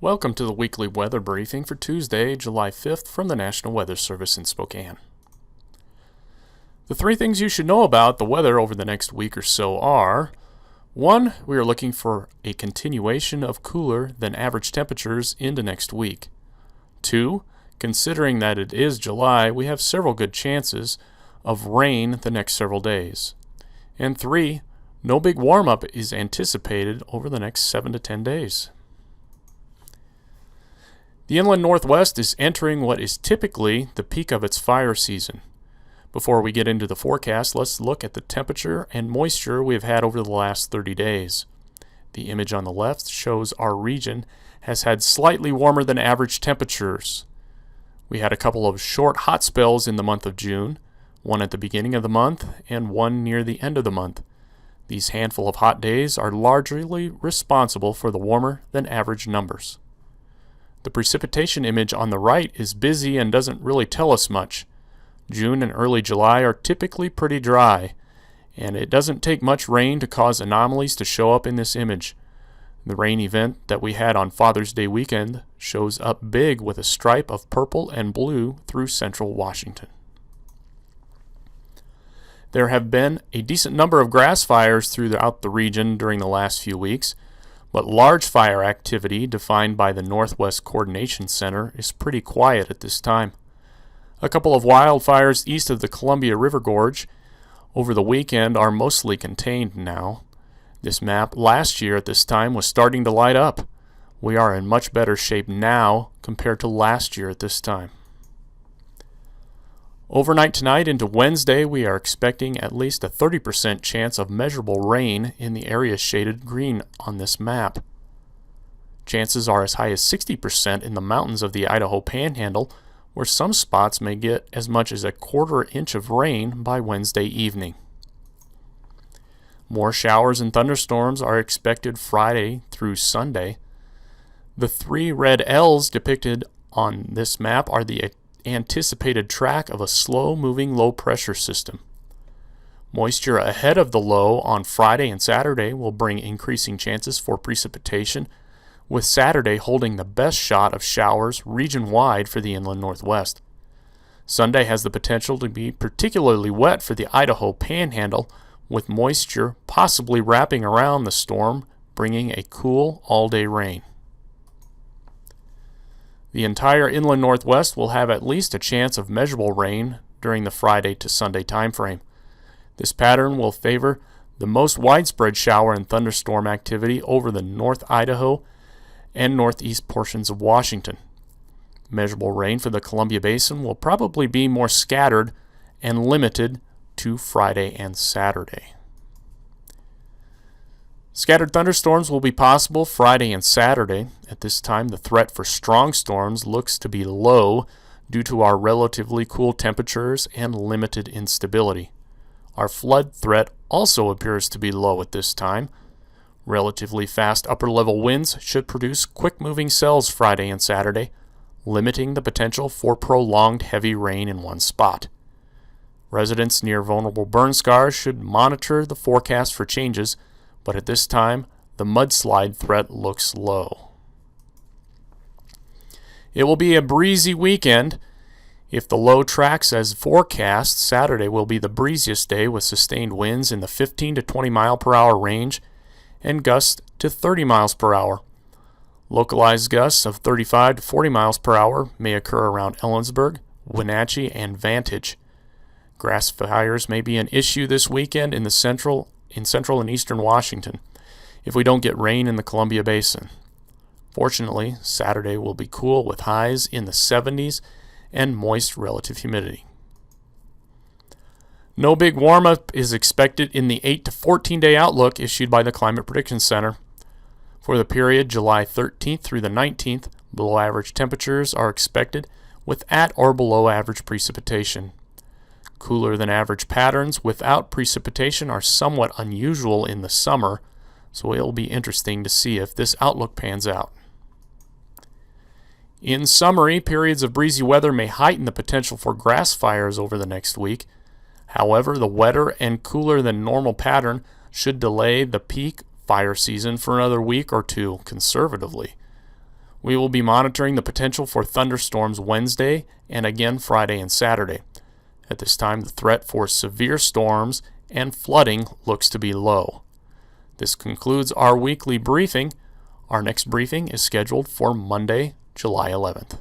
Welcome to the weekly weather briefing for Tuesday, July 5th from the National Weather Service in Spokane. The three things you should know about the weather over the next week or so are: 1. We are looking for a continuation of cooler than average temperatures into next week. 2. Considering that it is July, we have several good chances of rain the next several days. And 3. No big warm-up is anticipated over the next 7 to 10 days. The inland Northwest is entering what is typically the peak of its fire season. Before we get into the forecast, let's look at the temperature and moisture we have had over the last 30 days. The image on the left shows our region has had slightly warmer than average temperatures. We had a couple of short hot spells in the month of June, one at the beginning of the month and one near the end of the month. These handful of hot days are largely responsible for the warmer than average numbers. The precipitation image on the right is busy and doesn't really tell us much. June and early July are typically pretty dry, and it doesn't take much rain to cause anomalies to show up in this image. The rain event that we had on Father's Day weekend shows up big with a stripe of purple and blue through central Washington. There have been a decent number of grass fires throughout the region during the last few weeks, but large fire activity defined by the Northwest Coordination Center is pretty quiet at this time. A couple of wildfires east of the Columbia River Gorge over the weekend are mostly contained now. This map last year at this time was starting to light up. We are in much better shape now compared to last year at this time. Overnight tonight into Wednesday, we are expecting at least a 30% chance of measurable rain in the area shaded green on this map. Chances are as high as 60% in the mountains of the Idaho Panhandle, where some spots may get as much as a quarter inch of rain by Wednesday evening. More showers and thunderstorms are expected Friday through Sunday. The three red L's depicted on this map are the anticipated track of a slow-moving low-pressure system. Moisture ahead of the low on Friday and Saturday will bring increasing chances for precipitation, with Saturday holding the best shot of showers region-wide for the inland Northwest. Sunday has the potential to be particularly wet for the Idaho Panhandle, with moisture possibly wrapping around the storm, bringing a cool all-day rain. The entire inland Northwest will have at least a chance of measurable rain during the Friday to Sunday time frame. This pattern will favor the most widespread shower and thunderstorm activity over the North Idaho and northeast portions of Washington. Measurable rain for the Columbia Basin will probably be more scattered and limited to Friday and Saturday. Scattered thunderstorms will be possible Friday and Saturday. At this time, the threat for strong storms looks to be low due to our relatively cool temperatures and limited instability. Our flood threat also appears to be low at this time. Relatively fast upper-level winds should produce quick-moving cells Friday and Saturday, limiting the potential for prolonged heavy rain in one spot. Residents near vulnerable burn scars should monitor the forecast for changes, but at this time, the mudslide threat looks low. It will be a breezy weekend. If the low tracks as forecast, Saturday will be the breeziest day with sustained winds in the 15 to 20 mile per hour range and gusts to 30 miles per hour. Localized gusts of 35 to 40 miles per hour may occur around Ellensburg, Wenatchee, and Vantage. Grass fires may be an issue this weekend in central and eastern Washington if we don't get rain in the Columbia Basin. Fortunately, Saturday will be cool with highs in the 70s and moist relative humidity. No big warm-up is expected in the 8 to 14 day outlook issued by the Climate Prediction Center. For the period July 13th through the 19th, below average temperatures are expected with at or below average precipitation. Cooler than average patterns without precipitation are somewhat unusual in the summer, so it will be interesting to see if this outlook pans out. In summary, periods of breezy weather may heighten the potential for grass fires over the next week. However, the wetter and cooler than normal pattern should delay the peak fire season for another week or two conservatively. We will be monitoring the potential for thunderstorms Wednesday and again Friday and Saturday. At this time, the threat for severe storms and flooding looks to be low. This concludes our weekly briefing. Our next briefing is scheduled for Monday, July 11th.